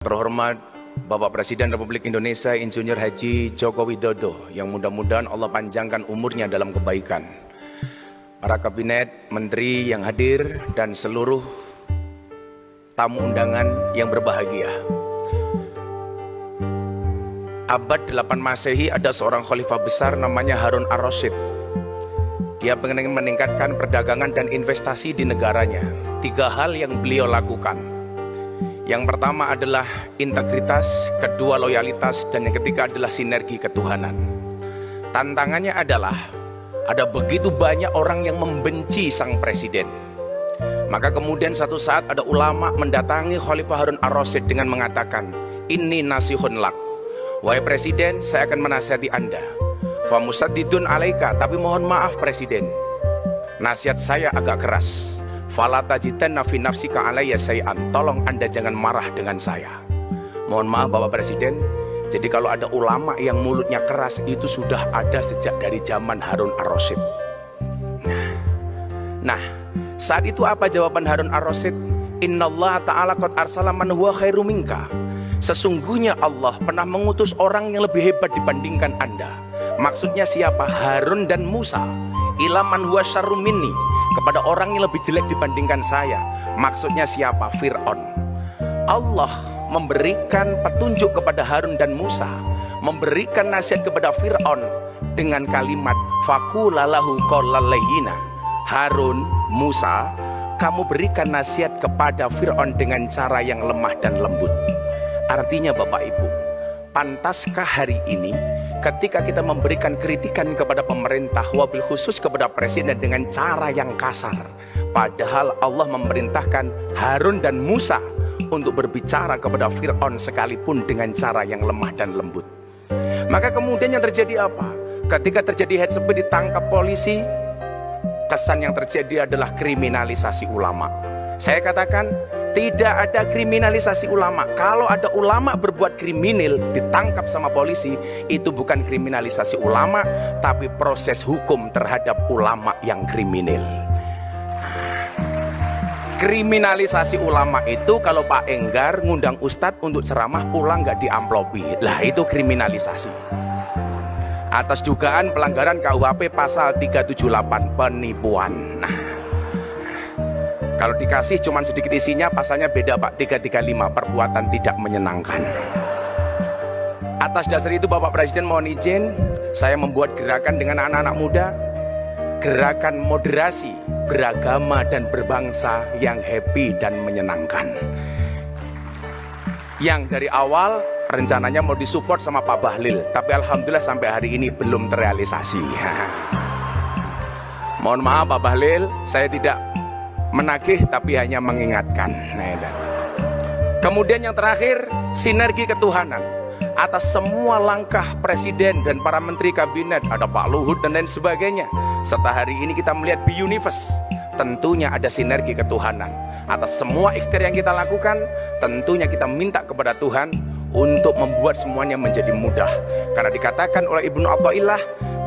Terhormat Bapak Presiden Republik Indonesia Insinyur Haji Joko Widodo, yang mudah-mudahan Allah panjangkan umurnya dalam kebaikan, para kabinet, menteri yang hadir, dan seluruh tamu undangan yang berbahagia. Abad 8 Masehi ada seorang khalifah besar namanya Harun ar-Rasyid. Dia ingin meningkatkan perdagangan dan investasi di negaranya. 3 hal yang beliau lakukan. Yang pertama adalah integritas, kedua loyalitas, dan yang ketiga adalah sinergi ketuhanan. Tantangannya adalah ada begitu banyak orang yang membenci sang presiden. Maka kemudian satu saat ada ulama mendatangi Khalifah Harun ar-Rasyid dengan mengatakan, "Inni nasihun lak." Wahai presiden, saya akan menasihati Anda. Fa musaddidun alaika, tapi mohon maaf presiden, nasihat saya agak keras. Fala tajidanna fi nafsika alayya say'an, tolong Anda jangan marah dengan saya. Mohon maaf Bapak Presiden, jadi kalau ada ulama yang mulutnya keras itu sudah ada sejak dari zaman Harun ar-Rasyid. Nah, saat itu apa jawaban Harun ar-Rasyid? Innallaha ta'ala qad arsala man huwa khairu minka. Sesungguhnya Allah pernah mengutus orang yang lebih hebat dibandingkan Anda. Maksudnya siapa? Harun dan Musa. Ila man huwa syarru minni, kepada orang yang lebih jelek dibandingkan saya. Maksudnya siapa? Fir'aun. Allah memberikan petunjuk kepada Harun dan Musa, memberikan nasihat kepada Fir'aun dengan kalimat faqulalahu qawlan layyina. Harun, Musa, kamu berikan nasihat kepada Fir'aun dengan cara yang lemah dan lembut. Artinya Bapak Ibu, pantaskah hari ini ketika kita memberikan kritikan kepada pemerintah, wabil khusus kepada presiden, dengan cara yang kasar, padahal Allah memerintahkan Harun dan Musa untuk berbicara kepada Fir'aun sekalipun dengan cara yang lemah dan lembut. Maka kemudian yang terjadi apa? Ketika terjadi head speed, ditangkap polisi, kesan yang terjadi adalah kriminalisasi ulama. Saya katakan tidak ada kriminalisasi ulama. Kalau ada ulama berbuat kriminal ditangkap sama polisi, itu bukan kriminalisasi ulama, tapi proses hukum terhadap ulama yang kriminal. Kriminalisasi ulama itu kalau Pak Enggar ngundang ustadz untuk ceramah pulang nggak diamplopi, lah itu kriminalisasi. Atas dugaan pelanggaran KUHP pasal 378 penipuan. Nah, kalau dikasih cuman sedikit isinya, pasalnya beda Pak, 335, perbuatan tidak menyenangkan. Atas dasar itu Bapak Presiden mohon izin, saya membuat gerakan dengan anak-anak muda, gerakan moderasi, beragama dan berbangsa yang happy dan menyenangkan. Yang dari awal rencananya mau disupport sama Pak Bahlil, tapi alhamdulillah sampai hari ini belum terrealisasi. Mohon maaf Pak Bahlil, saya tidak menagih tapi hanya mengingatkan. Kemudian yang terakhir, sinergi ketuhanan. Atas semua langkah presiden dan para menteri kabinet, ada Pak Luhut dan lain sebagainya, serta hari ini kita melihat Be Universe, tentunya ada sinergi ketuhanan. Atas semua ikhtiar yang kita lakukan, tentunya kita minta kepada Tuhan untuk membuat semuanya menjadi mudah. Karena dikatakan oleh Ibnu Athaillah,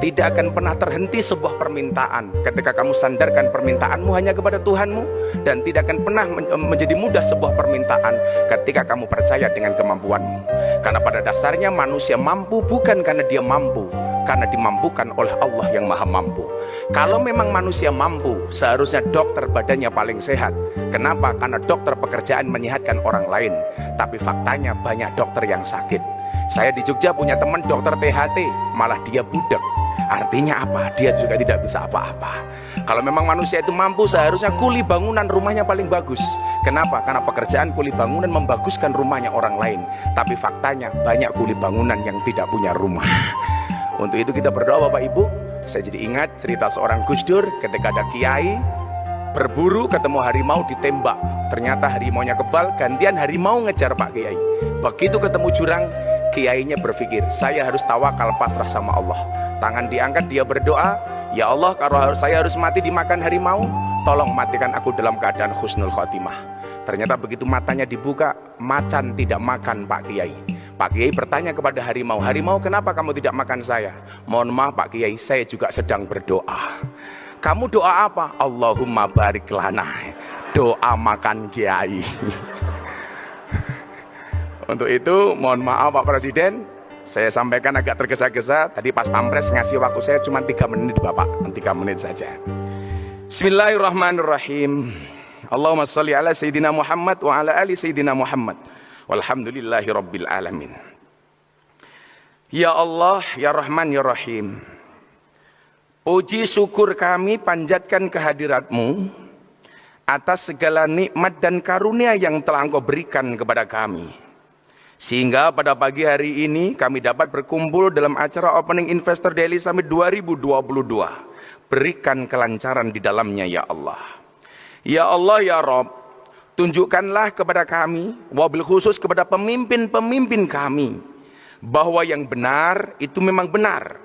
tidak akan pernah terhenti sebuah permintaan ketika kamu sandarkan permintaanmu hanya kepada Tuhanmu, dan tidak akan pernah menjadi mudah sebuah permintaan ketika kamu percaya dengan kemampuanmu. Karena pada dasarnya manusia mampu bukan karena dia mampu, karena dimampukan oleh Allah yang maha mampu. Kalau memang manusia mampu, seharusnya dokter badannya paling sehat. Kenapa? Karena dokter pekerjaan menyehatkan orang lain. Tapi faktanya banyak dokter yang sakit. Saya di Jogja punya teman dokter THT, malah dia budak. Artinya apa? Dia juga tidak bisa apa-apa. Kalau memang manusia itu mampu, seharusnya kuli bangunan rumahnya paling bagus. Kenapa? Karena pekerjaan kuli bangunan membaguskan rumahnya orang lain. Tapi faktanya banyak kuli bangunan yang tidak punya rumah. Untuk itu kita berdoa Bapak Ibu. Saya jadi ingat cerita seorang Gus Dur ketika ada kiai berburu ketemu harimau, ditembak. Ternyata harimaunya kebal, gantian harimau ngejar Pak Kiai. Begitu ketemu jurang, kiainya berpikir, saya harus tawakal, pasrah sama Allah. Tangan diangkat, dia berdoa, ya Allah, kalau saya harus mati dimakan harimau, tolong matikan aku dalam keadaan husnul khotimah. Ternyata begitu matanya dibuka, macan tidak makan Pak Kiai. Pak Kiai bertanya kepada harimau, harimau kenapa kamu tidak makan saya? Mohon maaf Pak Kiai, saya juga sedang berdoa. Kamu doa apa? Allahumma barik lana. Doa makan Kiai. Untuk itu mohon maaf Pak Presiden, saya sampaikan agak tergesa-gesa. Tadi pas Pampres ngasih waktu saya cuma 3 menit Bapak, 3 menit saja. Bismillahirrahmanirrahim. Allahumma sholli ala Sayyidina Muhammad wa ala ali Sayyidina Muhammad. Walhamdulillahi Rabbil Alamin. Ya Allah, Ya Rahman, Ya Rahim, puji syukur kami panjatkan kehadirat-Mu atas segala nikmat dan karunia yang telah Engkau berikan kepada kami, sehingga pada pagi hari ini kami dapat berkumpul dalam acara Opening Investor Daily Summit 2022. Berikan kelancaran di dalamnya ya Allah. Ya Allah, Ya Rabb, tunjukkanlah kepada kami, wabil khusus kepada pemimpin-pemimpin kami, bahwa yang benar itu memang benar,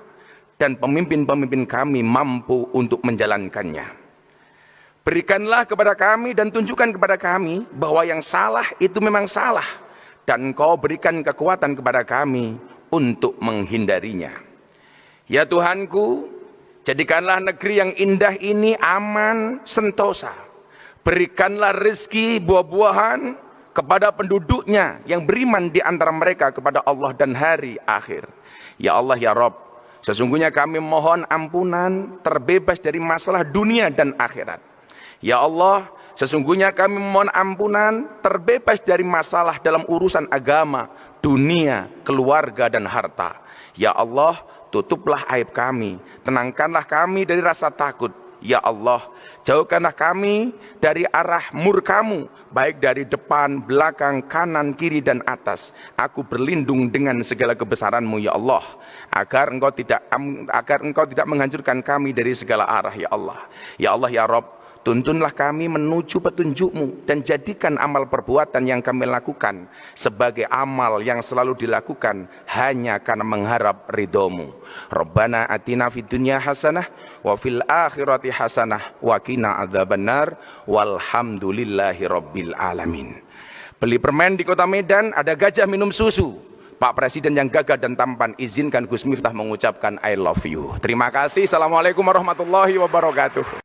dan pemimpin-pemimpin kami mampu untuk menjalankannya. Berikanlah kepada kami dan tunjukkan kepada kami bahwa yang salah itu memang salah, dan Engkau berikan kekuatan kepada kami untuk menghindarinya. Ya Tuhanku, jadikanlah negeri yang indah ini aman, sentosa. Berikanlah rezeki buah-buahan kepada penduduknya yang beriman di antara mereka kepada Allah dan hari akhir. Ya Allah, Ya Rabb, sesungguhnya kami mohon ampunan, terbebas dari masalah dunia dan akhirat. Ya Allah, sesungguhnya kami mohon ampunan, terbebas dari masalah dalam urusan agama, dunia, keluarga dan harta. Ya Allah, tutuplah aib kami, tenangkanlah kami dari rasa takut. Ya Allah, jauhkanlah kami dari arah murka-Mu, baik dari depan, belakang, kanan, kiri dan atas. Aku berlindung dengan segala kebesaran-Mu ya Allah, agar Engkau tidak menghancurkan kami dari segala arah ya Allah. Ya Allah, Ya Rabb, tuntunlah kami menuju petunjuk-Mu dan jadikan amal perbuatan yang kami lakukan sebagai amal yang selalu dilakukan hanya karena mengharap ridho-Mu. Rabbana atina fid dunya hasanah wa fil akhirati hasanah wa qina adzabannar walhamdulillahi rabbil alamin. Beli permen di Kota Medan, ada gajah minum susu. Pak Presiden yang gagah dan tampan, izinkan Gus Miftah mengucapkan I love you. Terima kasih. Assalamualaikum warahmatullahi wabarakatuh.